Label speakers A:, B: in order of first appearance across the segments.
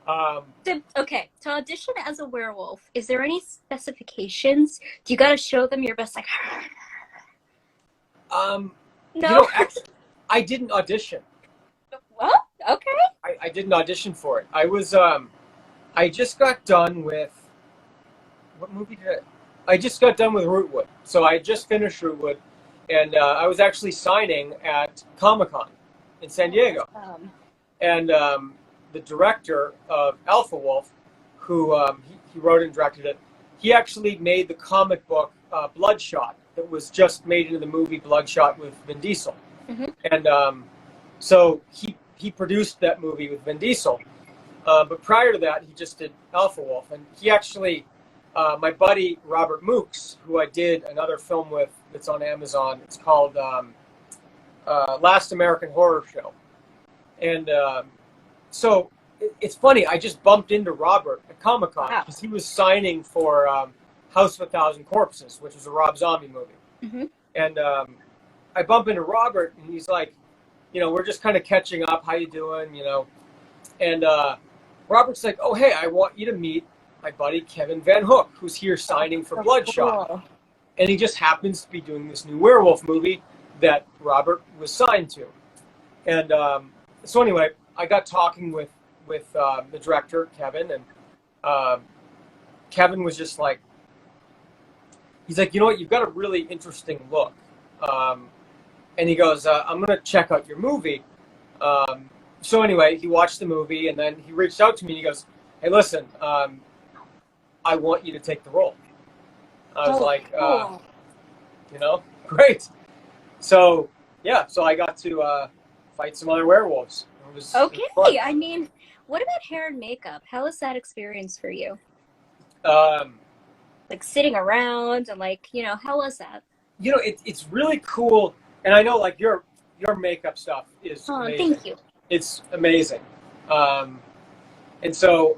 A: Okay, to audition as a werewolf, is there any specifications? Do you got to show them your best, like,
B: Um,
A: no?
B: actually, I didn't audition.
A: Well, okay.
B: I didn't audition for it. I just got done with, what movie did I just got done with Rootwood. So I just finished Rootwood, and I was actually signing at Comic-Con in San Diego. And the director of Alpha Wolf, who he wrote and directed it, he actually made the comic book Bloodshot that was just made into the movie Bloodshot with Vin Diesel.
A: Mm-hmm.
B: And so he produced that movie with Vin Diesel. But prior to that, he just did Alpha Wolf. And he actually, my buddy Robert Mooks, who I did another film with that's on Amazon, it's called Last American Horror Show. And so it's funny, I just bumped into Robert at Comic-Con because he was signing for House of a Thousand Corpses, which was a Rob Zombie movie.
A: Mm-hmm.
B: And I bump into Robert, and he's like, we're just kind of catching up. How you doing? And Robert's like, oh, hey, I want you to meet my buddy Kevin Van Hook, who's here signing for Bloodshot. Cool. And he just happens to be doing this new werewolf movie that Robert was signed to. And so anyway, I got talking with the director, Kevin, and Kevin was just like, he's like, you know what, you've got a really interesting look. And he goes, I'm going to check out your movie. So anyway, he watched the movie, and then he reached out to me, and he goes, hey, listen, I want you to take the role. I was like,
A: cool.
B: Great. So, yeah, so I got to fight some other werewolves. It was fun.
A: I mean, what about hair and makeup? How was that experience for you? Like sitting around and how was that?
B: It's really cool. And I know your makeup stuff is amazing.
A: Thank you.
B: It's amazing. And so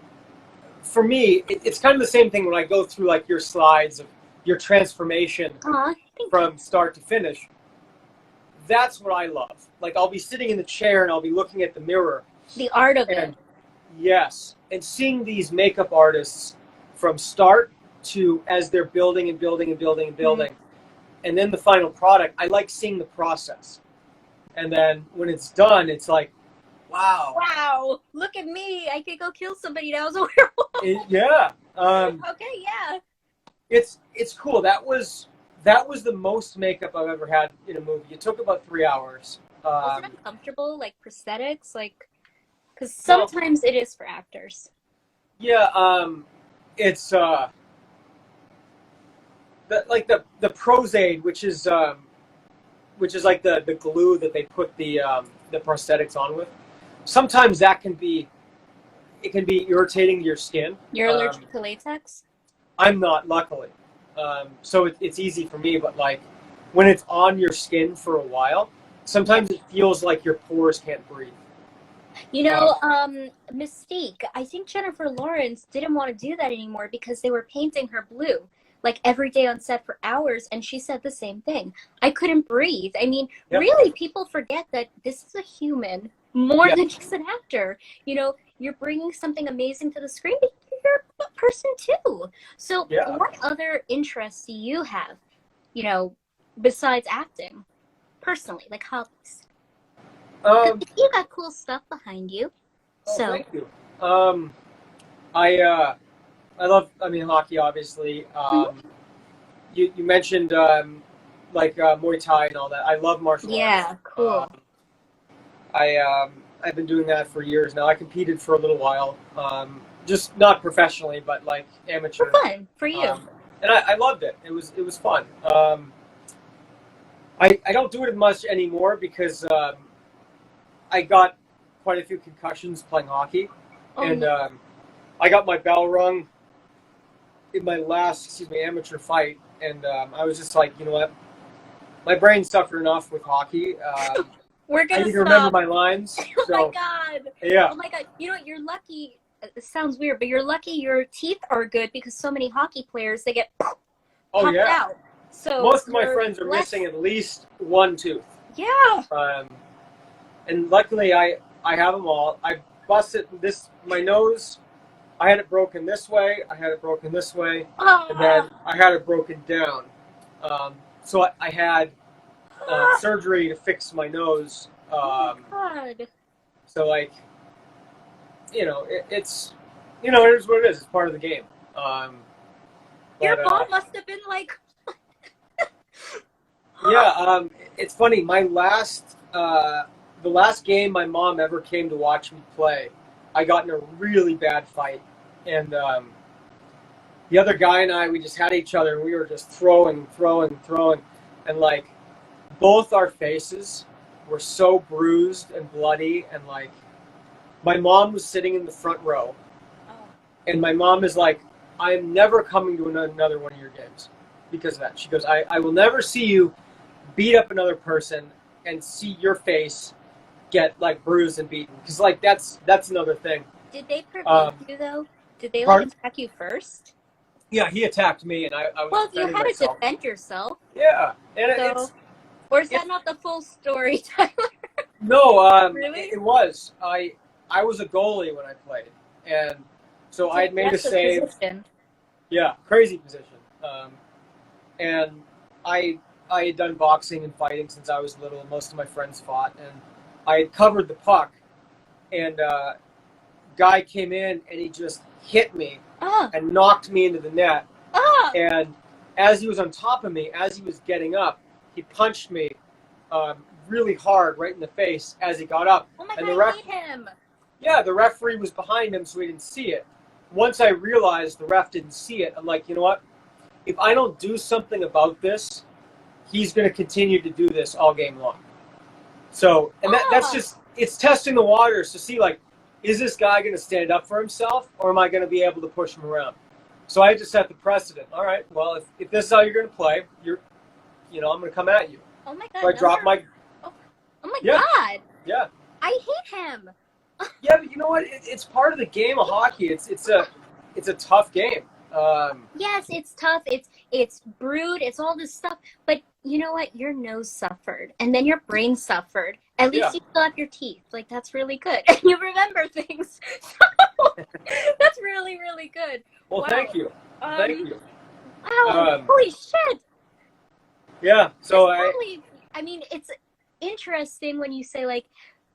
B: for me, it's kind of the same thing when I go through your slides of your transformation from start to finish. That's what I love. I'll be sitting in the chair and I'll be looking at the mirror.
A: The art of it.
B: Yes. And seeing these makeup artists from start to as they're building and building and building and building. Mm-hmm. And then the final product, I like seeing the process. And then when it's done, it's like, wow.
A: Wow. Look at me. I could go kill somebody now as a werewolf.
B: Yeah.
A: Okay, yeah.
B: It's cool. That was the most makeup I've ever had in a movie. It took about 3 hours.
A: Was it uncomfortable, prosthetics? Because sometimes it is for actors.
B: Yeah, it's the Prozaid, which is the glue that they put the prosthetics on with. Sometimes that can be irritating to your skin.
A: You're allergic to latex?
B: I'm not, luckily. So it's easy for me, but when it's on your skin for a while, sometimes it feels like your pores can't breathe.
A: Mystique, I think Jennifer Lawrence didn't want to do that anymore because they were painting her blue every day on set for hours, and she said the same thing. I couldn't breathe. I mean, really, people forget that this is a human more than just an actor. You're bringing something amazing to the screen, but you're a person too. So what other interests do you have, besides acting, personally, hobbies? You got cool stuff behind you. So
B: thank you. I love, hockey, obviously. You mentioned Muay Thai and all that. I love martial arts.
A: Yeah, cool.
B: I've been doing that for years now. I competed for a little while, just not professionally, but amateur.
A: For fun, for you.
B: And I loved it. It was fun. I don't do it as much anymore because I got quite a few concussions playing hockey, and I got my bell rung in my last amateur fight, and I was just like, you know what, my brain suffered enough with hockey.
A: We're gonna
B: I need to remember my lines.
A: Oh
B: so,
A: my god!
B: Yeah.
A: Oh my god! You're lucky. It sounds weird, but you're lucky your teeth are good because so many hockey players they get popped out. So
B: most of my friends are missing at least one tooth.
A: Yeah.
B: And luckily I have them all. busted my nose. I had it broken this way. I had it broken this way, and then I had it broken down. So I had surgery to fix my nose.
A: Oh my God.
B: So like, it's it is what it is. It's part of the game.
A: Your mom must have been like,
B: yeah. It's funny. The last game my mom ever came to watch me play, I got in a really bad fight, and the other guy and I, we just had each other, and we were just throwing, and like both our faces were so bruised and bloody, and like my mom was sitting in the front row, and my mom is like, I'm never coming to another one of your games because of that. She goes, I will never see you beat up another person and see your face get like bruised and beaten, because like that's another thing.
A: Did they provoke you though? Did they
B: Pardon?
A: like attack you first?
B: Yeah, he attacked me, and I was
A: Well, you
B: defending
A: had to
B: myself.
A: defend yourself.
B: Yeah, and
A: So, or is that not the full story, Tyler?
B: no,
A: Really?
B: it was. I was a goalie when I played, and so I had made a save.
A: Position.
B: Yeah, crazy position. And I had done boxing and fighting since I was little. Most of my friends fought, and I had covered the puck, and guy came in and he just hit me and knocked me into the net. And as he was on top of me, as he was getting up, he punched me really hard right in the face as he got up.
A: Oh my
B: and
A: God, I hate him.
B: Yeah, the referee was behind him, so he didn't see it. Once I realized the ref didn't see it, I'm like, you know what? If I don't do something about this, he's going to continue to do this all game long. So, and that's just, it's testing the waters to see, like, is this guy going to stand up for himself, or am I going to be able to push him around? So I had to set the precedent. All right, well, if this is how you're going to play, I'm going to come at you.
A: Oh my God.
B: So I dropped my...
A: Oh my God.
B: Yeah.
A: I hate him.
B: Yeah, but you know what? It's part of the game of hockey. It's a tough game.
A: Yes, it's tough. It's brewed. It's all this stuff. But you know what? Your nose suffered, and then your brain suffered. At least you still have your teeth. Like, that's really good, and you remember things. So, that's really, really good.
B: Well,
A: wow.
B: Thank you. Thank you.
A: Wow! Holy shit!
B: Yeah. So
A: I mean, it's interesting when you say like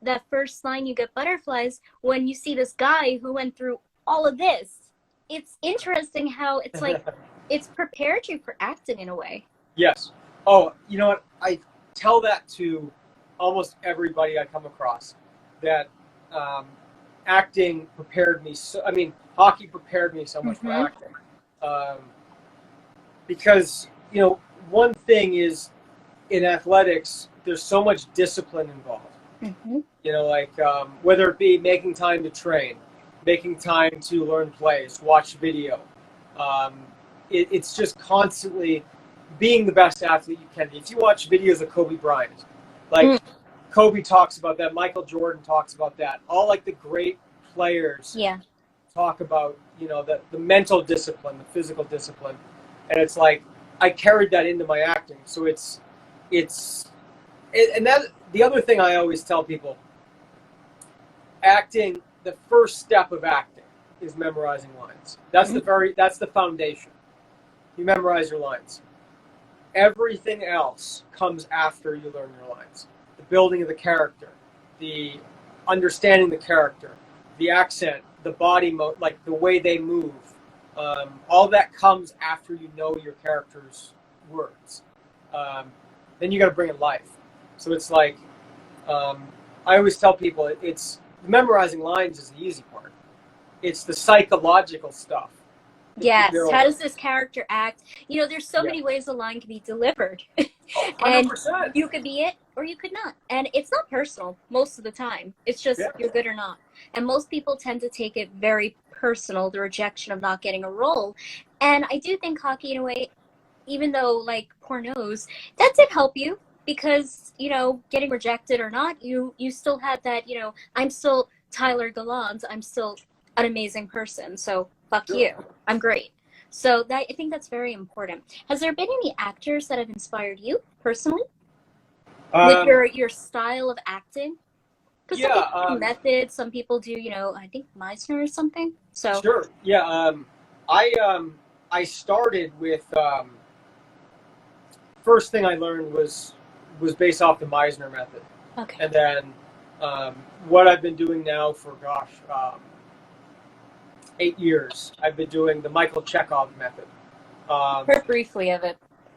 A: that first line, you get butterflies. When you see this guy who went through all of this, it's interesting how it's like it's prepared you for acting in a way.
B: Yes. Oh, you know what? I tell that to almost everybody I come across, that acting prepared me. Hockey prepared me so much for acting. Because, one thing is, in athletics, there's so much discipline involved. Whether it be making time to train, making time to learn plays, watch video. It's just constantly being the best athlete you can be. If you watch videos of Kobe Bryant, Kobe talks about that, Michael Jordan talks about that. All like the great players talk about, the mental discipline, the physical discipline. And it's like, I carried that into my acting. So and that, the other thing I always tell people, acting, the first step of acting is memorizing lines. That's that's the foundation. You memorize your lines. Everything else comes after you learn your lines. The building of the character, the understanding the character, the accent, the body like the way they move. All that comes after you know your character's words. Then you got to bring it life. So it's like, I always tell people, it's memorizing lines is the easy part. It's the psychological stuff.
A: Yes. How does this character act? There's so many ways a line can be delivered. And
B: 100%.
A: you could be it or you could not. And it's not personal most of the time. It's just you're good or not. And most people tend to take it very personal, the rejection of not getting a role. And I do think hockey, in a way, even though like poor nose, that did help you. Because, getting rejected or not, you still had that, I'm still Tyler Gallant. I'm still an amazing person. So fuck you. I'm great. So I think that's very important. Has there been any actors that have inspired you personally? With your style of acting? Because some
B: Yeah.
A: people do methods, some people do, I think Meisner or something. So
B: Sure. Yeah. I started with first thing I learned was based off the Meisner method,
A: okay.
B: and then what I've been doing now for 8 years. I've been doing the Michael Chekhov method.
A: Heard briefly of it.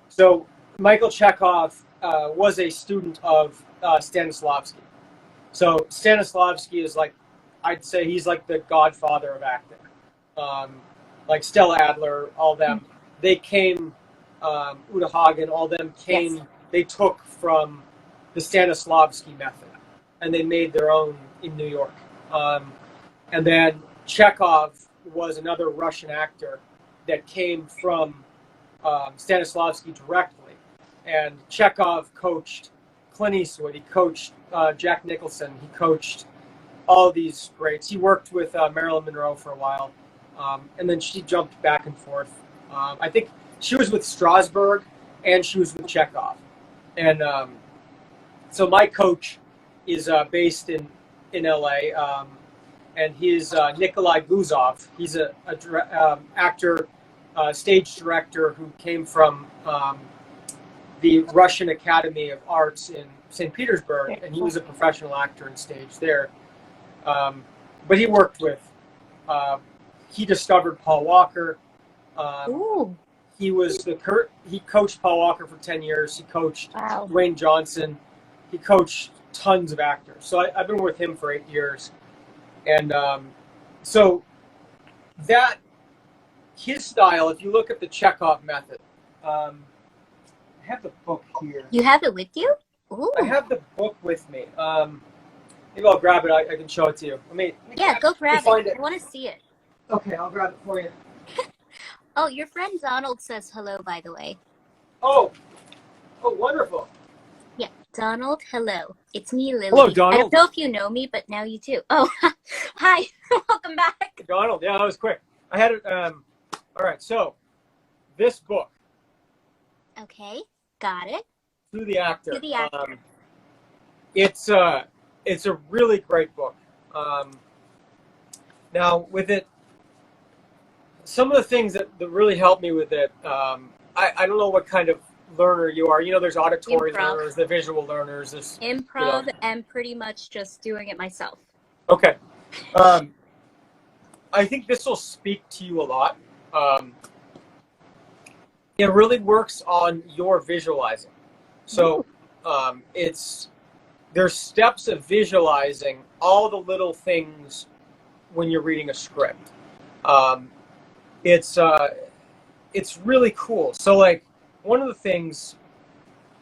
B: So Michael Chekhov was a student of Stanislavski. So Stanislavski is like, I'd say he's like the godfather of acting. Like Stella Adler, all them, they came, Uta Hagen, all them came,
A: Yes.
B: they took from the Stanislavski method, and they made their own in New York. And then Chekhov was another Russian actor that came from Stanislavski directly. And Chekhov coached Clint Eastwood, he coached Jack Nicholson, he coached all these greats. He worked with Marilyn Monroe for a while, and then she jumped back and forth. I think she was with Strasberg, and she was with Chekhov. And so my coach is based in LA, and he's Nikolai Guzov. He's a actor, stage director who came from the Russian Academy of Arts in St. Petersburg, and he was a professional actor on stage there. But he worked with, he discovered Paul Walker.
A: Ooh.
B: He coached Paul Walker for 10 years. He coached Dwayne Johnson. He coached tons of actors. So I've been with him for 8 years. And so that, his style, if you look at the Chekhov method, I have the book here.
A: You have it with you? Ooh.
B: I have the book with me. Maybe I'll grab it. I can show it to you.
A: Yeah, go grab it. I want to see it.
B: Okay, I'll grab it for you.
A: Oh, your friend Donald says hello, by the way.
B: Oh, wonderful.
A: Yeah, Donald, hello. It's me, Lillee.
B: Hello, Donald.
A: I don't know if you know me, but now you do. Oh, hi. Welcome back.
B: Donald, yeah, that was quick. I had it. All right, so this book.
A: Okay, got it.
B: To the Actor.
A: To the Actor.
B: It's a really great book. Now, with it, some of the things that really helped me with it, I don't know what kind of learner you are. There's auditory learners, the visual learners. There's
A: improv, and pretty much just doing it myself.
B: Okay. I think this will speak to you a lot. It really works on your visualizing. So there's steps of visualizing all the little things when you're reading a script. It's really cool. So like one of the things,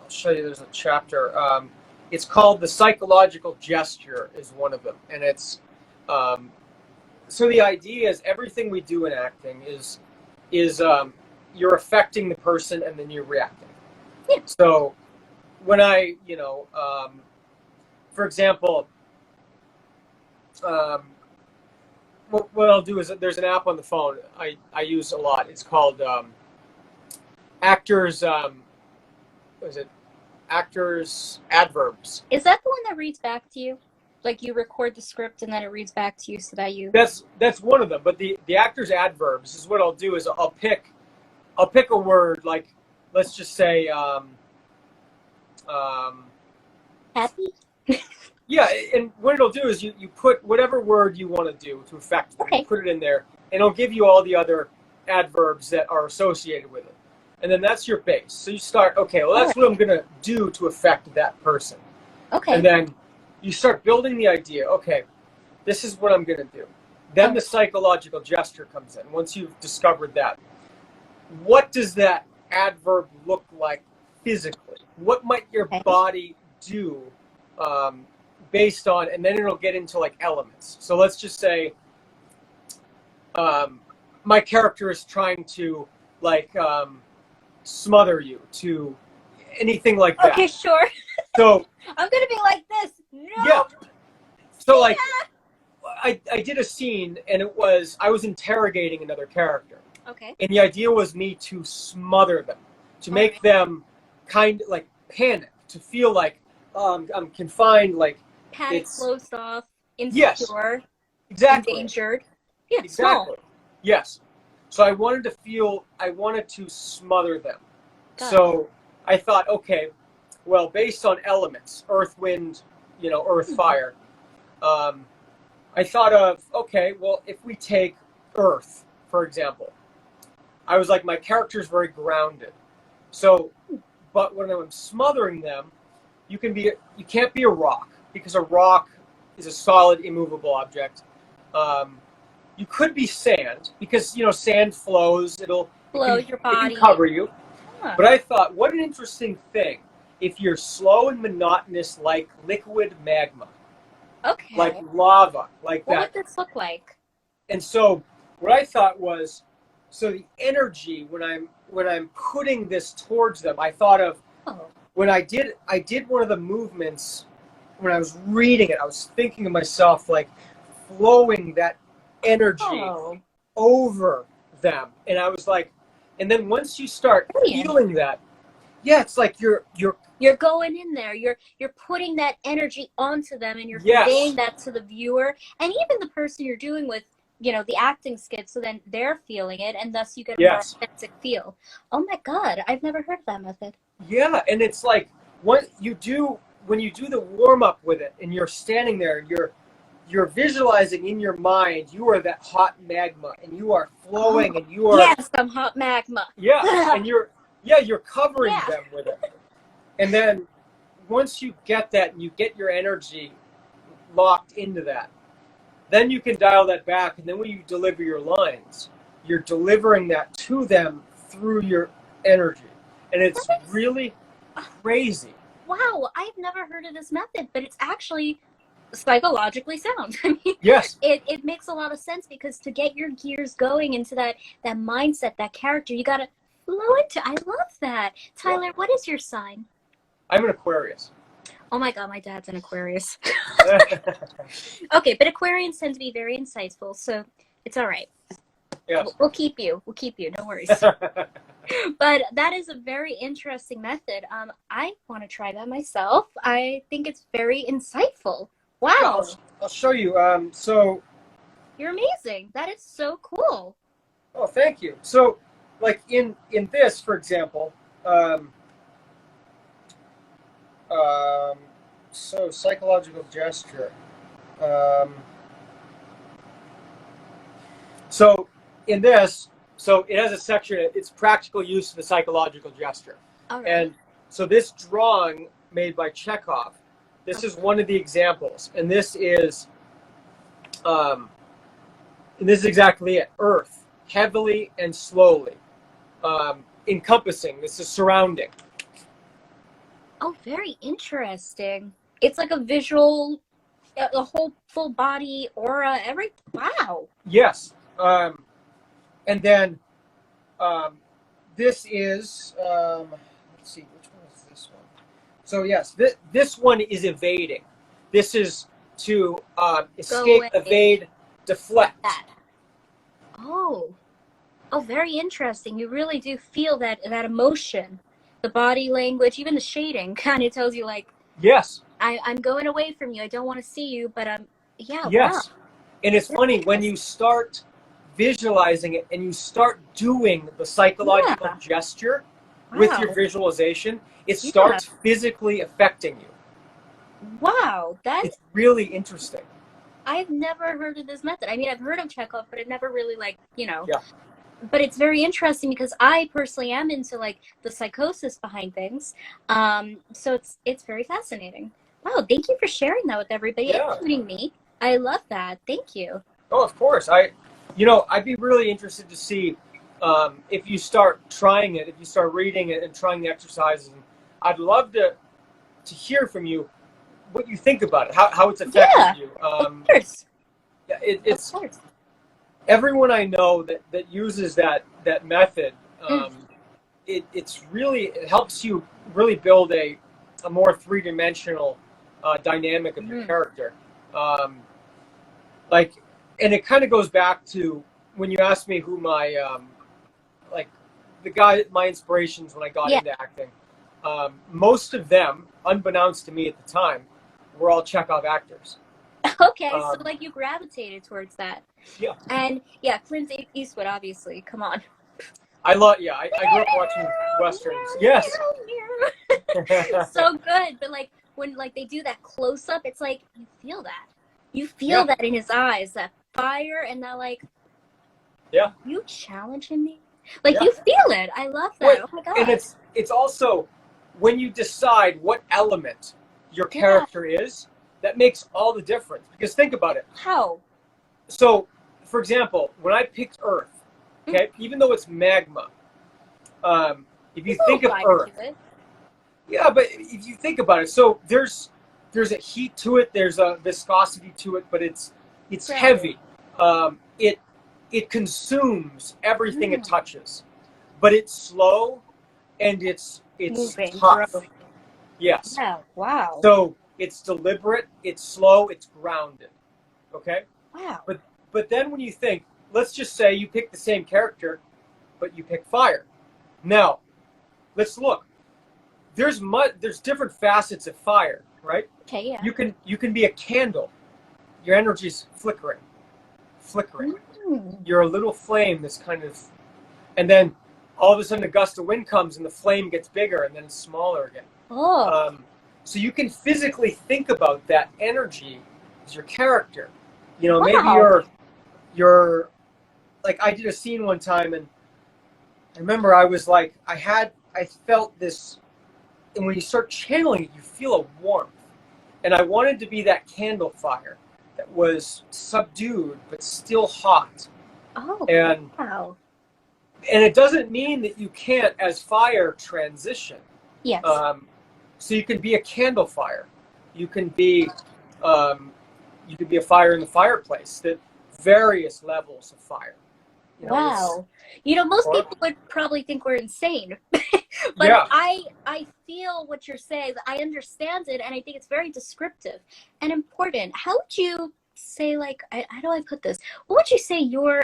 B: I'll show you, there's a chapter, it's called The Psychological Gesture is one of them. And it's, so the idea is everything we do in acting is you're affecting the person and then you're reacting.
A: Yeah.
B: So when I, for example, what I'll do is there's an app on the phone I use a lot. It's called Actors. What is it? Actors Adverbs.
A: Is that the one that reads back to you? Like you record the script and then it reads back to you so that you.
B: That's one of them. But the Actors Adverbs is what I'll do is I'll pick a word, like let's just say
A: happy.
B: Yeah, and what it'll do is you put whatever word you want to do to affect it. You put it in there, and it'll give you all the other adverbs that are associated with it. And then that's your base. So you start, okay, well, that's what I'm going to do to affect that person.
A: Okay.
B: And then you start building the idea, okay, this is what I'm going to do. Then the psychological gesture comes in. Once you've discovered that, what does that adverb look like physically? What might your body do based on, and then it'll get into like elements. So let's just say my character is trying to like smother you, to anything like that.
A: Okay, sure.
B: So
A: I'm gonna be like this. No.
B: Yeah. So like I did a scene and I was interrogating another character.
A: Okay.
B: And the idea was me to smother them, to make them kind of like panic, to feel like I'm confined, like
A: Panic, closed off,
B: yes,
A: insecure,
B: exactly,
A: endangered. Yeah,
B: exactly.
A: small.
B: Yes. So I wanted to smother them.
A: Got
B: So I thought, okay, well, based on elements, earth, wind, earth, fire, I thought of, okay, well, if we take earth, for example, I was like, my character's very grounded. So, but when I'm smothering them, you can't be a rock, because a rock is a solid, immovable object. You could be sand, because sand flows. It
A: Blows your
B: can
A: body.
B: cover you.
A: Huh.
B: But I thought, what an interesting thing if you're slow and monotonous, like liquid magma,
A: Okay.
B: like lava, like that.
A: What would this look like?
B: And so what I thought was, so the energy when I'm putting this towards them, I thought of when I did one of the movements when I was reading it, I was thinking of myself like flowing that energy over them. And I was like, and then once you start feeling that, yeah, it's like you're
A: going in there. You're putting that energy onto them, and you're conveying that to the viewer and even the person you're doing with, the acting skit. So then they're feeling it, and thus you get a more authentic feel. Oh my God, I've never heard of that method.
B: Yeah, and it's like when you do the warm up with it, and you're standing there, and you're visualizing in your mind you are that hot magma, and you are flowing, and you are
A: I'm hot magma.
B: Yeah, and you're covering them with it. And then once you get that and you get your energy locked into that, then you can dial that back. And then when you deliver your lines, you're delivering that to them through your energy. And it's really crazy.
A: Wow, I've never heard of this method, but it's actually psychologically sound. I mean,
B: yes,
A: it makes a lot of sense, because to get your gears going into that mindset, that character, you got to flow into. I love that. Tyler, what is your sign?
B: I'm an Aquarius.
A: Oh my God, my dad's an Aquarius. Okay, but Aquarians tend to be very insightful, so it's all right.
B: Yes.
A: We'll keep you. No worries. But that is a very interesting method. I want to try that myself. I think it's very insightful. Wow.
B: Yeah, I'll show you. So
A: you're amazing. That is so cool.
B: Oh, thank you. So, like in this, for example, so psychological gesture. So in this, so it has a section. It's practical use of the psychological gesture.
A: Right.
B: And so this drawing made by Chekhov, this is one of the examples, and this is exactly it. Earth, heavily and slowly, encompassing. This is surrounding.
A: Oh, very interesting. It's like a visual, a whole full body aura. Wow.
B: Yes. And then this is, let's see, which one is this one? So yes, this one is evading. This is to escape, evade, deflect.
A: Oh, very interesting. You really do feel that emotion. The body language, even the shading kind of tells you, like,
B: yes,
A: I'm going away from you. I don't want to see you, but yes.
B: Wow. And it's funny when you start visualizing it and you start doing the psychological gesture with your visualization, it starts physically affecting you.
A: Wow, it's
B: really interesting.
A: I've never heard of this method. I mean, I've heard of Chekhov, but I've never really, But it's very interesting, because I personally am into, like, the psychosis behind things. So it's very fascinating. Wow, thank you for sharing that with everybody, including me. I love that. Thank you.
B: Oh, of course. I'd be really interested to see if you start trying it, if you start reading it and trying the exercises. I'd love to hear from you what you think about it, how it's affected you.
A: Of course.
B: It's of course. Everyone I know that uses that method, it helps you really build a more three-dimensional dynamic of your character. And it kind of goes back to when you asked me who my my inspirations when I got into acting. Most of them, unbeknownst to me at the time, we're all Chekhov actors.
A: Okay, so like you gravitated towards that.
B: Yeah.
A: And yeah, Clint Eastwood, obviously. Come on.
B: I grew up watching westerns. Yes.
A: So good, but like when like they do that close up, it's like you feel that. You feel that in his eyes, that fire, and that like.
B: Yeah.
A: You challenging me? Like you feel it. I love that. Oh my god.
B: And it's also when you decide what element your character is, that makes all the difference. Because think about it.
A: How?
B: So, for example, when I picked Earth, okay, even though it's magma, if you think of Earth, yeah, but if you think about it, so there's a heat to it, there's a viscosity to it, but it's heavy. It consumes everything it touches, but it's slow and it's
A: moving,
B: tough.
A: growing.
B: Yes.
A: Yeah. Wow.
B: So it's deliberate, it's slow, it's grounded. Okay.
A: Wow.
B: But then when you think, let's just say you pick the same character, but you pick fire. Now, let's look. There's different facets of fire, right?
A: Okay. Yeah.
B: You can be a candle. Your energy's flickering. You're a little flame that's kind of, and then all of a sudden a gust of wind comes and the flame gets bigger and then it's smaller again.
A: Oh.
B: So you can physically think about that energy as your character. You know, maybe you're like, I did a scene one time and I remember I was like, I felt this, and when you start channeling it, you feel a warmth. And I wanted to be that candle fire that was subdued but still hot.
A: Oh,
B: and
A: wow.
B: And it doesn't mean that you can't, as fire, transition.
A: Yes.
B: So you can be a candle fire. You can be a fire in the fireplace. That various levels of fire. You know,
A: wow. You know, most people would probably think we're insane. But I feel what you're saying. I understand it, and I think it's very descriptive and important. How would you say, like, how do I put this? What would you say your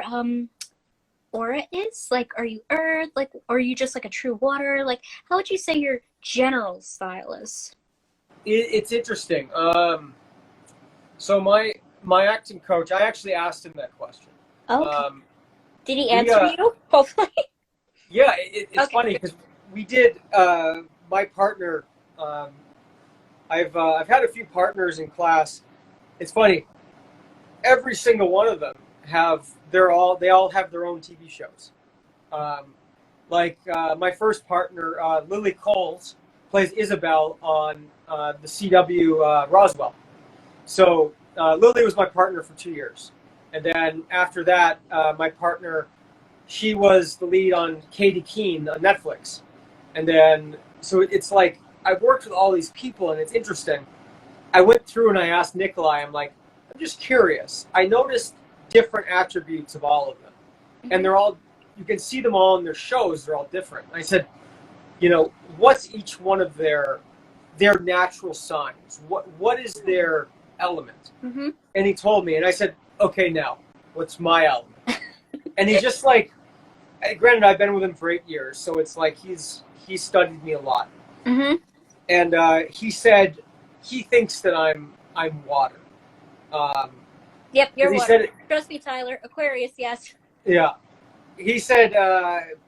A: aura is? Like, are you earth? Like, are you just like a true water? Like, how would you say your general style is?
B: It's interesting. So my acting coach, I actually asked him that question.
A: Okay. Did he answer you? Hopefully.
B: Yeah, it's funny because we did. My partner, I've had a few partners in class. It's funny. Every single one of them they all have their own TV shows. My first partner, Lillee Coles, plays Isabel on the CW Roswell. So Lillee was my partner for 2 years. And then after that, my partner, she was the lead on Katie Keene on Netflix. And then, so it's like, I've worked with all these people and it's interesting. I went through and I asked Nikolai, I'm like, I'm just curious. I noticed different attributes of all of them. And they're all, you can see them all in their shows, they're all different. I said, you know, what's each one of their natural signs? What is their element? Mm-hmm. And he told me, and I said, okay, now, what's my element? And he's just like, granted, I've been with him for 8 years, so it's like he's studied me a lot. Mm-hmm. And he said he thinks that I'm water.
A: Yep, you're water. Trust me, Tyler. Aquarius, yes.
B: Yeah. He said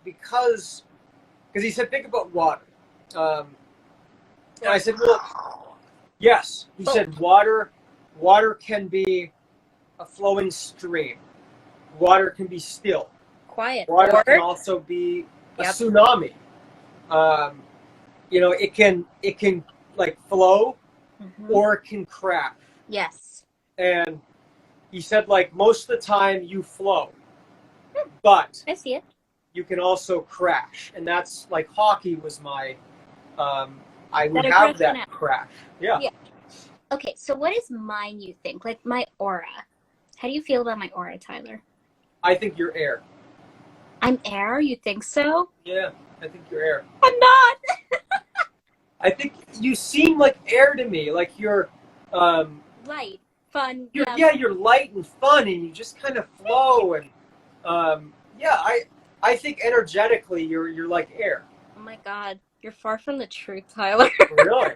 B: because he said, think about water. And I said, well, yes. He said water can be a flowing stream. Water can be still.
A: Quiet.
B: Water can also be a tsunami. You know, it can like flow, or it can crash.
A: Yes.
B: And he said, like, most of the time you flow, but
A: I see it.
B: You can also crash, and that's like hockey was my. I would have that crash. Yeah.
A: Okay, so what is mine? You think like my aura? How do you feel about my aura, Tyler?
B: I think you're air.
A: I'm air? You think so?
B: Yeah, I think you're air.
A: I'm not.
B: I think you seem like air to me. Like you're
A: light, fun.
B: You're light and fun, and you just kind of flow. And I think energetically you're like air.
A: Oh my God, You're far from the truth, Tyler.
B: Really?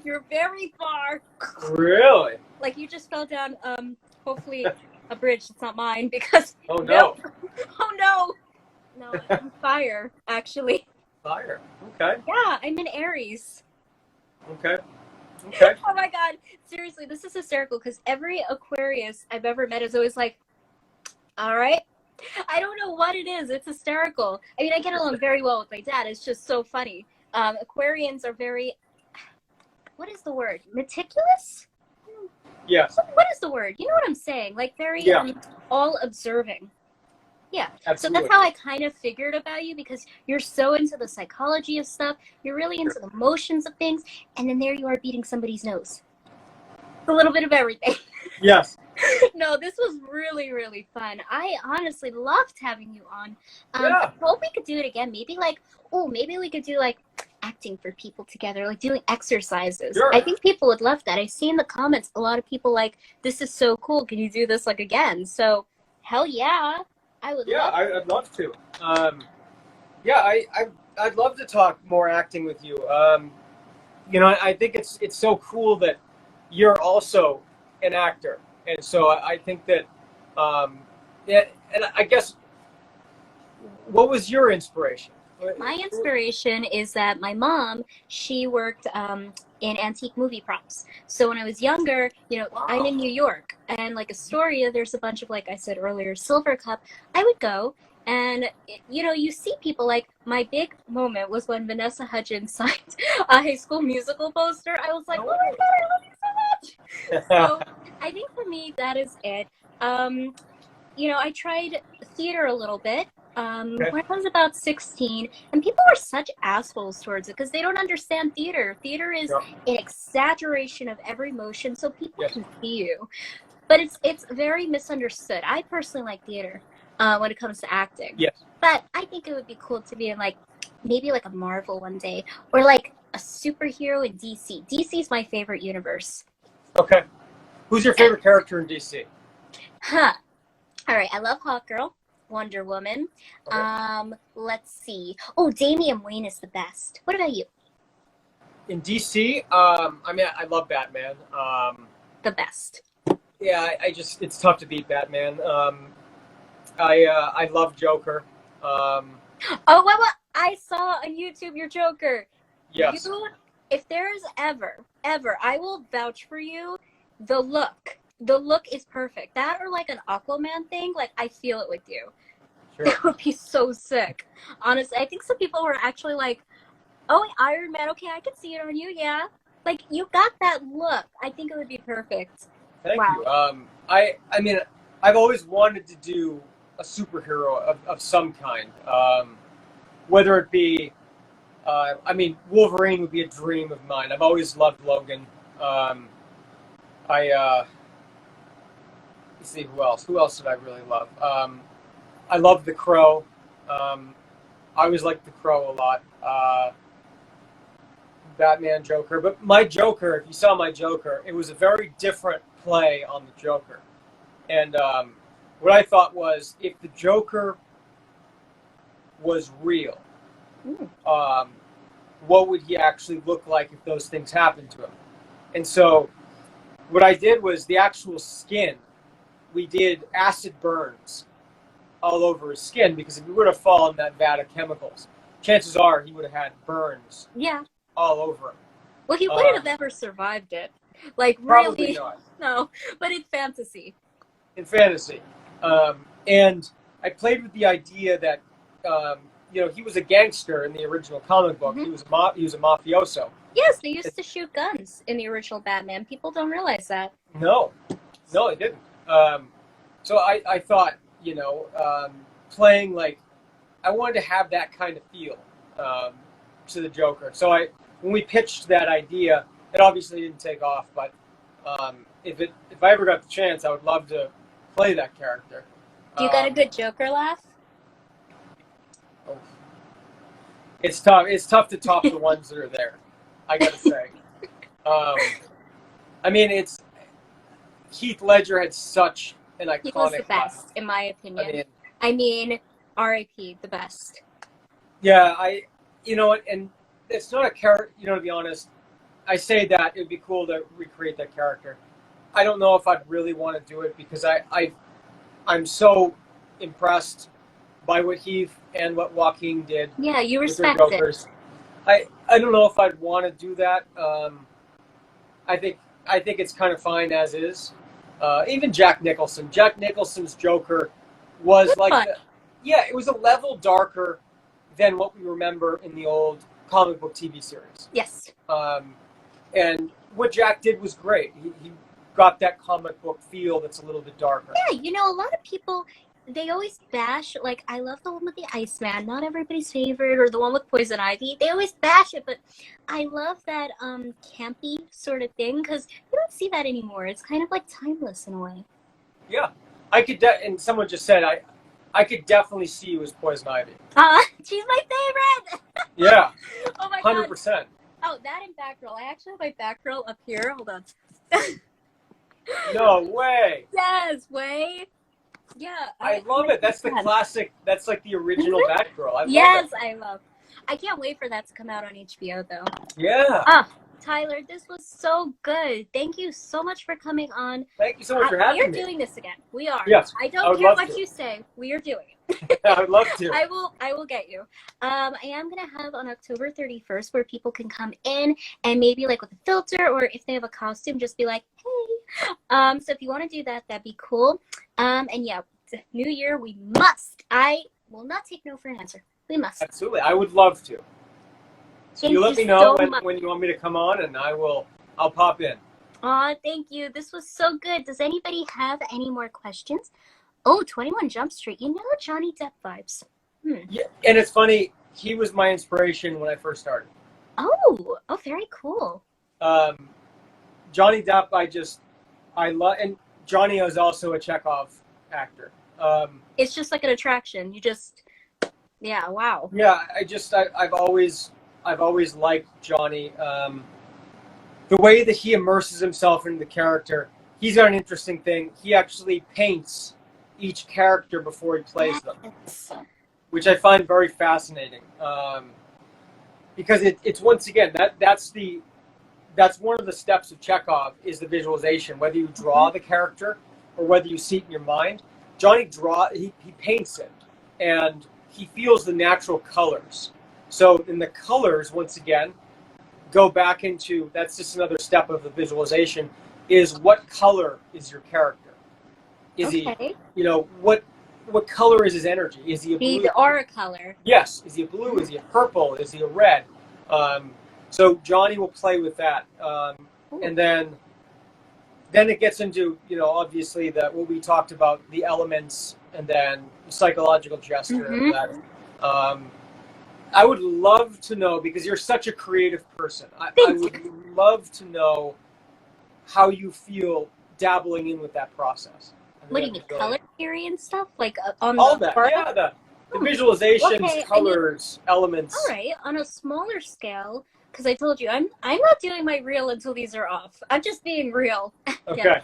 A: You're very far.
B: Really?
A: Like you just fell down, hopefully a bridge that's not mine because,
B: Oh, no.
A: nope. Oh, no. No, I'm fire, actually.
B: Fire. Okay.
A: Yeah, I'm in Aries.
B: Okay. Okay.
A: Oh my God. Seriously, this is hysterical because every Aquarius I've ever met is always like, all right. I don't know what it is. It's hysterical. I mean, I get along very well with my dad. It's just so funny. Aquarians are very, what is the word? Meticulous?
B: Yes.
A: What is the word? You know what I'm saying? Like very all observing. Yeah.
B: Absolutely.
A: So that's how I kind of figured about you because you're so into the psychology of stuff. You're really into the motions of things. And then there you are beating somebody's nose. A little bit of everything.
B: Yes.
A: No, this was really, really fun. I honestly loved having you on.
B: Yeah.
A: I hope we could do it again. Maybe maybe we could do like acting for people together, like doing exercises.
B: Sure.
A: I think people would love that. I see in the comments a lot of people like, this is so cool. Can you do this like again? So hell yeah. I would love
B: Yeah, I'd love to. Yeah, I'd love to talk more acting with you. You know, I think it's so cool that you're also an actor, and so I think that, yeah, and I guess, what was your inspiration?
A: My inspiration is that my mom, she worked in antique movie props. So when I was younger, you know,
B: Wow.
A: I'm in New York, and like Astoria, there's a bunch of, like I said earlier, Silver Cup. I would go, and you know, you see people like my big moment was when Vanessa Hudgens signed a High School Musical poster. I was like, oh my God, I love you so much. So I think for me, that is it. You know, I tried theater a little bit when I was about 16, and people are such assholes towards it because they don't understand theater. Theater is an exaggeration of every motion so people can see you. But it's very misunderstood. I personally like theater when it comes to acting.
B: Yes.
A: But I think it would be cool to be in like maybe like a Marvel one day or like a superhero in DC. DC is my favorite universe.
B: Okay. Who's your favorite character in DC?
A: Huh. All right, I love Hawkgirl, Wonder Woman.
B: Okay.
A: Let's see. Oh, Damian Wayne is the best. What about you?
B: In DC, I mean, I love Batman.
A: The best.
B: Yeah, it's tough to beat Batman. I love Joker.
A: Oh, what? I saw on YouTube your Joker.
B: Yes.
A: If there's ever, I will vouch for you. The look is perfect. That or like an Aquaman thing, like I feel it with you.
B: Sure.
A: That would be so sick. Honestly, I think some people were actually like, oh, Iron Man, okay, I can see it on you, yeah. Like, you got that look. I think it would be perfect.
B: Thank you. I mean, I've always wanted to do a superhero of some kind. Whether it be, I mean, Wolverine would be a dream of mine. I've always loved Logan. Let's see, who else? Who else did I really love? I love The Crow. I always liked The Crow a lot. Batman, Joker. But my Joker, if you saw my Joker, it was a very different play on the Joker. And what I thought was, if the Joker was real, what would he actually look like if those things happened to him? And so what I did was the actual skin, we did acid burns all over his skin, because if he would have fallen in that vat of chemicals, chances are he would have had burns all over him.
A: Well, he wouldn't have ever survived it. Like,
B: Probably
A: really?
B: not.
A: No, but in fantasy.
B: In fantasy. And I played with the idea that, you know, he was a gangster in the original comic book. He was a mafioso.
A: Yes, they used to shoot guns in the original Batman. People don't realize that.
B: No, they didn't. So I thought, you know, playing like, I wanted to have that kind of feel to the Joker. So when we pitched that idea, it obviously didn't take off, but if I ever got the chance, I would love to play that character.
A: Do you got a good Joker laugh?
B: It's tough. It's tough to top the ones that are there, I gotta say. I mean, Heath Ledger had such an iconic. He
A: was the best,
B: laugh.
A: in my opinion. I mean, R.I.P. the best.
B: Yeah, you know, and it's not a character. You know, to be honest, I say that it'd be cool to recreate that character. I don't know if I'd really want to do it because I'm so impressed by what Heath and what Joaquin did.
A: Yeah, you
B: with their
A: respect
B: Jokers.
A: it.
B: I don't know if I'd want to do that. I think it's kind of fine as is. Even Jack Nicholson. Jack Nicholson's Joker was
A: Good
B: like,
A: fun.
B: it was a level darker than what we remember in the old comic book TV series.
A: Yes.
B: And what Jack did was great. He got that comic book feel that's a little bit darker.
A: Yeah, you know, a lot of people, they always bash, like, I love the one with the Iceman, not everybody's favorite, or the one with Poison Ivy. They always bash it, but I love that campy sort of thing, because you don't see that anymore. It's kind of like timeless in a way.
B: Yeah. I could, and someone just said, I could definitely see you as Poison Ivy.
A: She's my favorite!
B: Yeah.
A: Oh my God.
B: 100%.
A: Oh, that and Batgirl. I actually have my Batgirl up here. Hold on.
B: No way.
A: Yes, way. Yeah.
B: I love it. That's the classic. That's like the original Batgirl. I love it.
A: I can't wait for that to come out on HBO, though.
B: Yeah.
A: Tyler, this was so good. Thank you so much for coming on.
B: Thank you so much for having me.
A: We are doing this again. We are.
B: Yes.
A: I don't care what you say. We are doing it.
B: I would love to.
A: I will get you. I am going to have on October 31st where people can come in and maybe like with a filter, or if they have a costume, just be like, hey. So if you want to do that, that'd be cool. And yeah, New Year, we must. I will not take no for an answer. We must.
B: Absolutely. I would love to. So you let me know when you want me to come on, and I'll pop in.
A: Aw, thank you. This was so good. Does anybody have any more questions? Oh, 21 Jump Street. You know Johnny Depp vibes.
B: Yeah, and it's funny. He was my inspiration when I first started.
A: Oh, very cool.
B: Johnny Depp, I love, and Johnny is also a Chekhov actor.
A: It's just like an attraction. Yeah, wow.
B: Yeah, I've always liked Johnny. The way that he immerses himself into the character, he's got an interesting thing. He actually paints each character before he plays them, which I find very fascinating. Because it's once again that's one of the steps of Chekhov is the visualization. Whether you draw the character or whether you see it in your mind, Johnny he paints it, and he feels the natural colors. So in the colors, once again, go back into, that's just another step of the visualization, is what color is your character? Is he, what color is his energy? Is he a blue?
A: The aura color.
B: Yes. Is he a blue? Is he a purple? Is he a red? So Johnny will play with that. And then it gets into, obviously what we talked about, the elements, and then psychological gesture of that. I would love to know, because you're such a creative person, I would love to know how you feel dabbling in with that process.
A: What do you mean, color theory and stuff? Like on
B: all
A: the
B: that,
A: part?
B: yeah, the visualizations, colors, elements.
A: All right, on a smaller scale, because I told you, I'm not doing my reel until these are off. I'm just being real.
B: Okay.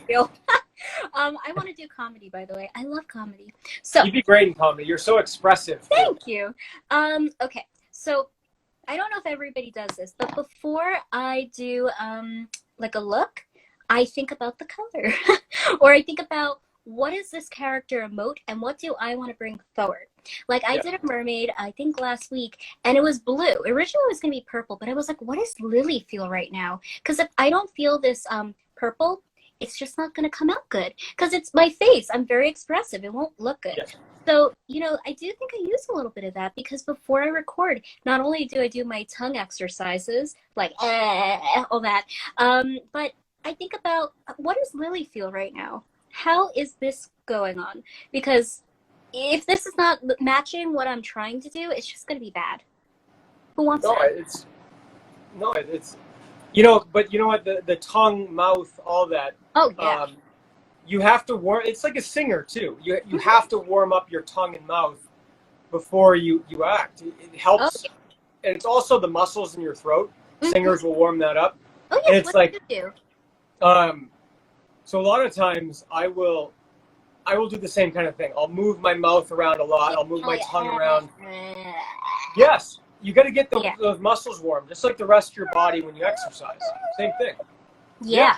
A: I want to do comedy, by the way. I love comedy. So
B: you'd be great in comedy. You're so expressive.
A: Thank you. Okay. So I don't know if everybody does this, but before I do like a look, I think about the color, or I think about what is this character emote and what do I want to bring forward. Like I did a mermaid, I think last week, and it was blue. Originally it was going to be purple, but I was like, what does Lillee feel right now? Because if I don't feel this purple, it's just not going to come out good, because it's my face. I'm very expressive. It won't look good. Yes. So, I do think I use a little bit of that, because before I record, not only do I do my tongue exercises, like all that, but I think about, what does Lillee feel right now? How is this going on? Because if this is not matching what I'm trying to do, it's just going to be bad. Who wants that?
B: It's but you know what? The tongue, mouth, all that.
A: Oh, yeah.
B: You have to warm. It's like a singer too. You have to warm up your tongue and mouth before you act. It helps, and it's also the muscles in your throat. Singers will warm that up.
A: Oh yeah,
B: and it's
A: what do you do?
B: So a lot of times I will do the same kind of thing. I'll move my mouth around a lot. I'll move my tongue around. Yes, you got to get
A: Yeah.
B: those muscles warm, just like the rest of your body when you exercise. Same thing.
A: Yeah.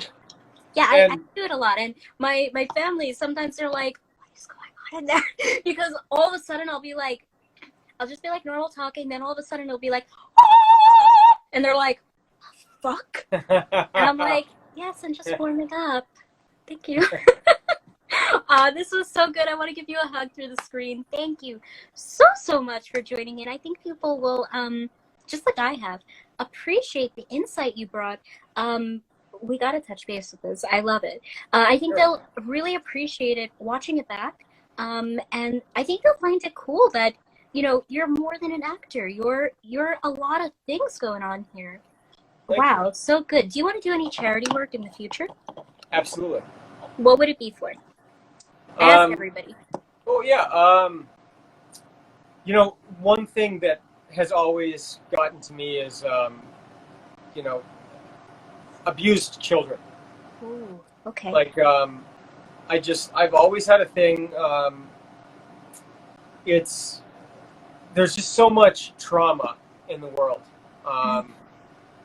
A: Yeah, I
B: And
A: do it a lot. And my family, sometimes they're like, what is going on in there? Because all of a sudden I'll just be like normal talking, then all of a sudden it'll be like, "Ah!" And they're like, fuck? And I'm like, yes, I'm just warming up. Thank you. This was so good. I want to give you a hug through the screen. Thank you so much for joining in. I think people will, just like I have, appreciate the insight you brought. We got to touch base with this. I love it. I think they'll really appreciate it watching it back. And I think they'll find it cool that, you know, you're more than an actor. You're a lot of things going on here. Wow, so good. Do you want to do any charity work in the future?
B: Absolutely.
A: What would it be for? Ask everybody.
B: Oh yeah. You know, one thing that has always gotten to me is, you know, abused children.
A: Ooh, okay.
B: Like, I've always had a thing. There's just so much trauma in the world,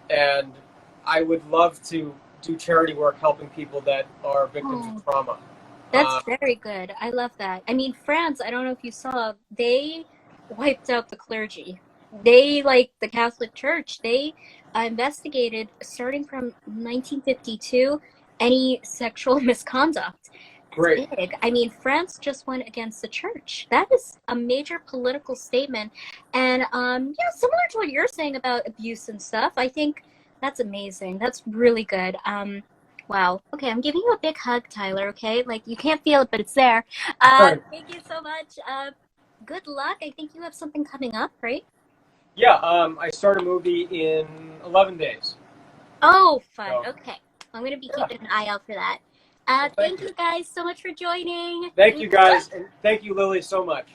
B: and I would love to do charity work helping people that are victims of trauma.
A: That's very good. I love that. I mean, France, I don't know if you saw, they wiped out the clergy. They, like the Catholic Church, they investigated, starting from 1952, any sexual misconduct.
B: Great.
A: Big. I mean, France just went against the church. That is a major political statement. And yeah, similar to what you're saying about abuse and stuff, I think that's amazing. That's really good. Wow. Okay, I'm giving you a big hug, Tyler, okay? Like, you can't feel it, but it's there.
B: Right.
A: Thank you so much. Good luck. I think you have something coming up, right?
B: Yeah, I start a movie in 11 days.
A: Oh, fun.
B: So,
A: okay. I'm going to be keeping an eye out for that.
B: Well,
A: thank you guys so much for joining.
B: Thank you guys, and thank you, Lillee, so much.